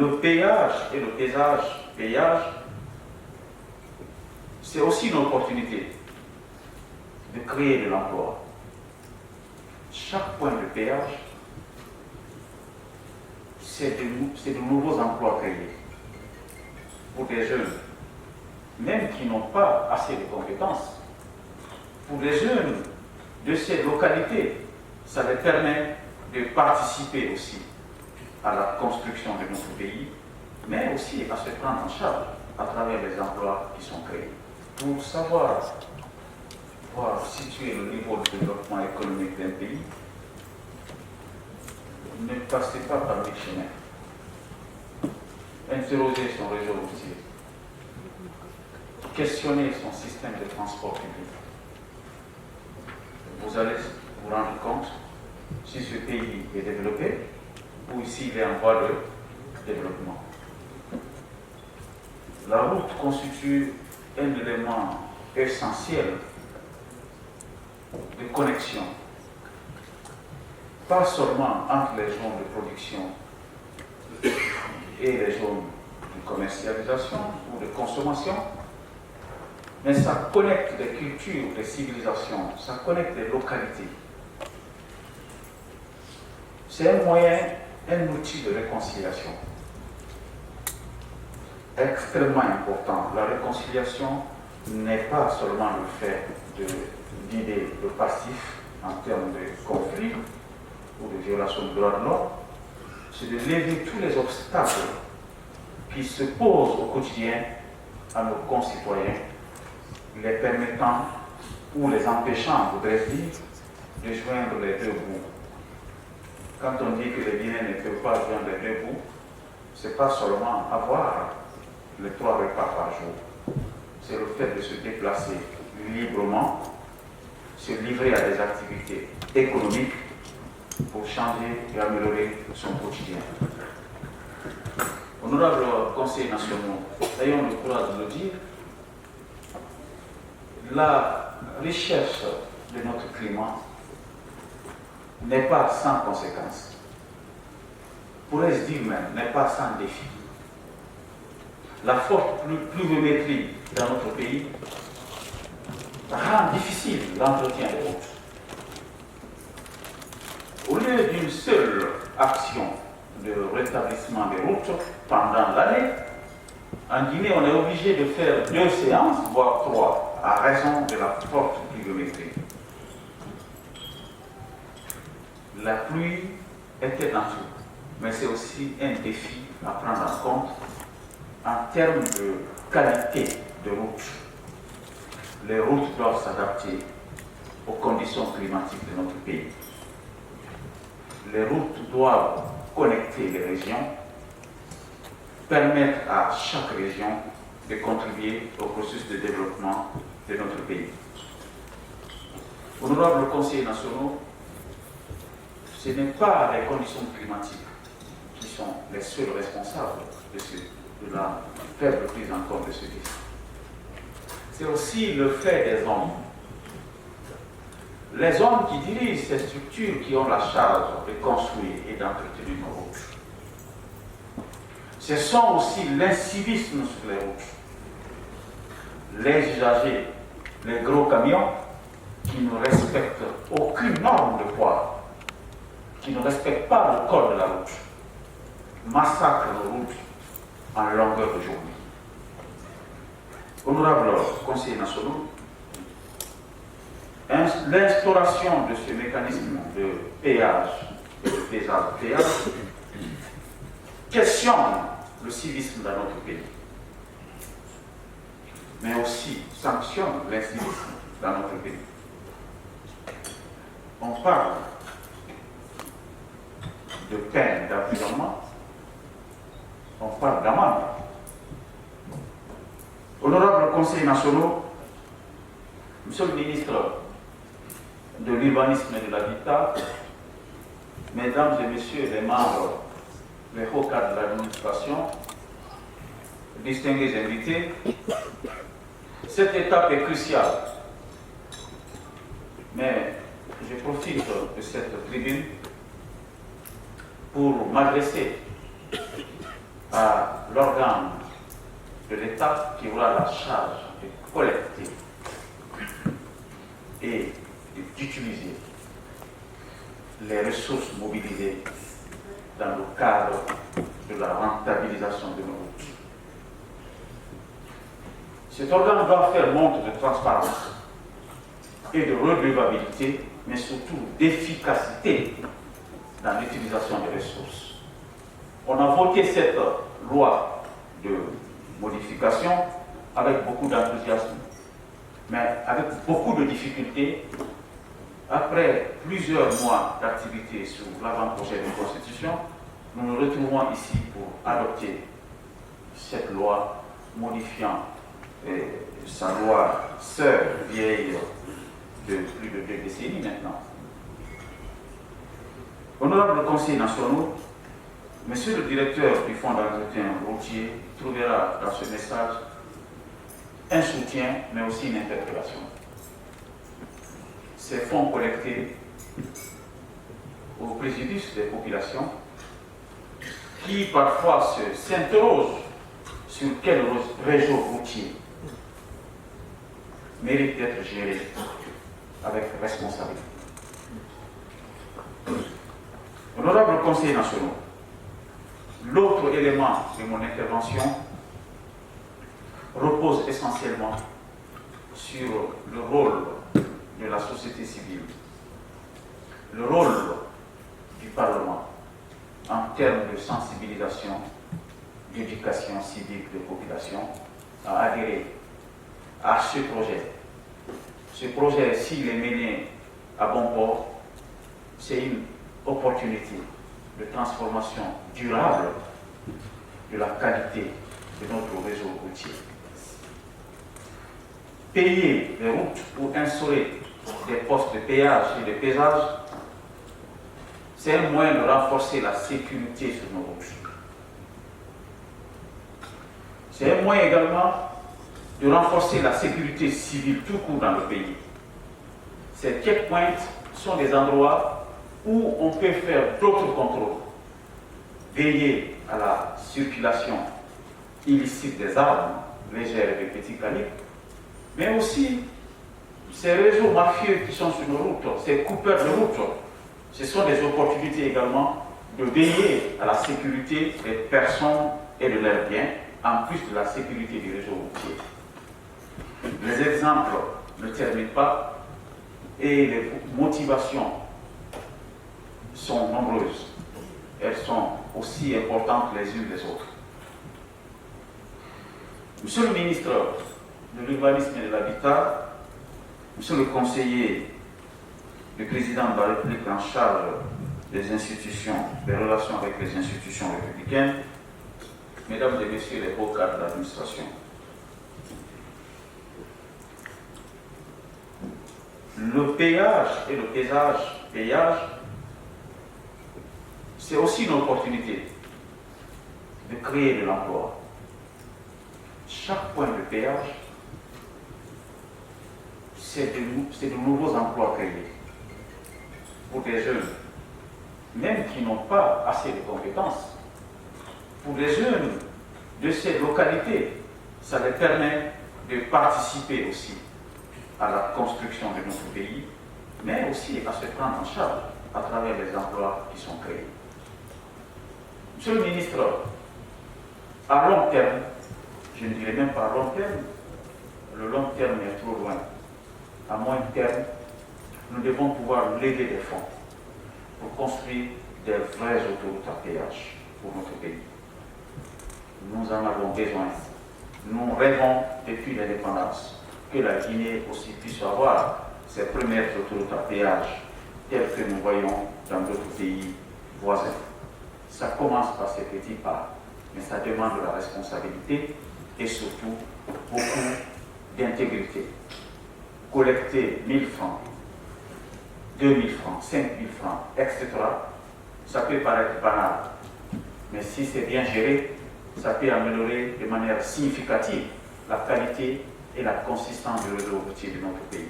le péage et le péage, c'est aussi une opportunité de créer de l'emploi. Chaque point de péage, c'est de nouveaux emplois créés pour des jeunes, même qui n'ont pas assez de compétences. Pour les jeunes de ces localités, ça les permet de participer aussi à la construction de notre pays, mais aussi à se prendre en charge à travers les emplois qui sont créés. Pour savoir situer le niveau de développement économique d'un pays, ne passez pas par les chemins. Interrogez son réseau routier. Questionnez son système de transport public. Vous allez vous rendre compte si ce pays est développé ou s'il est en voie de développement. La route constitue un élément essentiel de connexion, pas seulement entre les zones de production et les zones de commercialisation ou de consommation, mais ça connecte des cultures, des civilisations, ça connecte des localités. C'est un moyen, un outil de réconciliation extrêmement important. La réconciliation n'est pas seulement le fait d'idées de passif en termes de conflit ou de violation de droits de l'homme, c'est de lever tous les obstacles qui se posent au quotidien à nos concitoyens, les permettant ou les empêchant, voudrais-je dire, de joindre les deux bouts. Quand on dit que les Guinéens ne peuvent pas joindre les deux bouts, ce n'est pas seulement avoir les 3 repas par jour, c'est le fait de se déplacer librement, se livrer à des activités économiques pour changer et améliorer son quotidien. Honorables conseillers nationaux, ayons le courage de le dire, la recherche de notre climat n'est pas sans conséquences. Pourrais-je dire même, n'est pas sans défi. La forte pluviométrie dans notre pays rend difficile l'entretien des routes. Au lieu d'une seule action de rétablissement des routes pendant l'année, en Guinée, on est obligé de faire 2 séances, voire 3, à raison de la forte pluviométrie. La pluie était dans tout, mais c'est aussi un défi à prendre en compte en termes de qualité de route. Les routes doivent s'adapter aux conditions climatiques de notre pays. Les routes doivent connecter les régions, permettre à chaque région de contribuer au processus de développement de notre pays. Honorables conseillers nationaux, ce n'est pas les conditions climatiques qui sont les seuls responsables de la faible prise en compte de ce défi. C'est aussi le fait des hommes. Les hommes qui dirigent ces structures qui ont la charge de construire et d'entretenir nos routes. Ce sont aussi l'incivisme sur les routes. Les usagers, les gros camions qui ne respectent aucune norme de poids, qui ne respectent pas le code de la route, massacrent nos routes en longueur de journée. Honorables conseillers nationaux, l'instauration de ce mécanisme de péage et de péage questionne le civisme dans notre pays, mais aussi sanctionne l'incivisme dans notre pays. On parle de peine d'emprisonnement, on parle d'amende. Honorables conseillers nationaux, Monsieur le ministre de l'Urbanisme et de l'Habitat, Mesdames et Messieurs les membres, les hauts cadres de l'administration, distingués invités, cette étape est cruciale. Mais je profite de cette tribune pour m'adresser à l'organe de l'État qui aura la charge de collecter et d'utiliser les ressources mobilisées dans le cadre de la rentabilisation de nos routes. Cet organe doit faire montre de transparence et de redevabilité, mais surtout d'efficacité dans l'utilisation des ressources. On a voté cette loi de modification avec beaucoup d'enthousiasme, mais avec beaucoup de difficultés. Après plusieurs mois d'activité sur l'avant-projet de constitution, nous nous retrouvons ici pour adopter cette loi modifiant sa loi sœur vieille de plus de 2 décennies maintenant. Honorables conseillers nationaux, Monsieur le directeur du Fonds d'entretien routier trouvera dans ce message un soutien, mais aussi une interpellation. Ces fonds collectés au préjudice des populations qui parfois s'interrogent sur quel réseau routier mérite d'être géré avec responsabilité. Honorables conseillers nationaux, l'autre élément de mon intervention repose essentiellement sur le rôle de la société civile, le rôle du Parlement en termes de sensibilisation, d'éducation civique des populations à adhérer à ce projet. Ce projet, s'il est mené à bon port, c'est une opportunité de transformation durable de la qualité de notre réseau routier. Payer les routes ou instaurer des postes de péage et de pesage, c'est un moyen de renforcer la sécurité sur nos routes. C'est un moyen également de renforcer la sécurité civile tout court dans le pays. Ces checkpoints sont des endroits où on peut faire d'autres contrôles, veiller à la circulation illicite des armes légères et de petits calibres, mais aussi ces réseaux mafieux qui sont sur nos routes, ces coupeurs de routes, ce sont des opportunités également de veiller à la sécurité des personnes et de leurs biens, en plus de la sécurité du réseau routier. Les exemples ne terminent pas et les motivations sont nombreuses. Elles sont aussi importantes les unes les autres. Monsieur le ministre de l'Urbanisme et de l'Habitat, Monsieur le conseiller du président de la République en charge des institutions, des relations avec les institutions républicaines, Mesdames et Messieurs les hauts cadres de l'administration, le péage et le péage, c'est aussi une opportunité de créer de l'emploi. Chaque point de péage, c'est de nouveaux emplois créés pour des jeunes, même qui n'ont pas assez de compétences. Pour les jeunes de ces localités, ça les permet de participer aussi à la construction de notre pays, mais aussi à se prendre en charge à travers les emplois qui sont créés. Monsieur le ministre, à long terme, je ne dirais même pas à long terme, le long terme est trop loin. À moyen terme, nous devons pouvoir lever des fonds pour construire des vraies autoroutes à péage pour notre pays. Nous en avons besoin. Nous rêvons depuis l'indépendance que la Guinée aussi puisse avoir ses premières autoroutes à péage telles que nous voyons dans d'autres pays voisins. Ça commence par ces petits pas, mais ça demande de la responsabilité et surtout beaucoup d'intégrité. Collecter 1000 francs, 2000 francs, 5000 francs, etc., ça peut paraître banal, mais si c'est bien géré, ça peut améliorer de manière significative la qualité et la consistance du réseau routier de notre pays.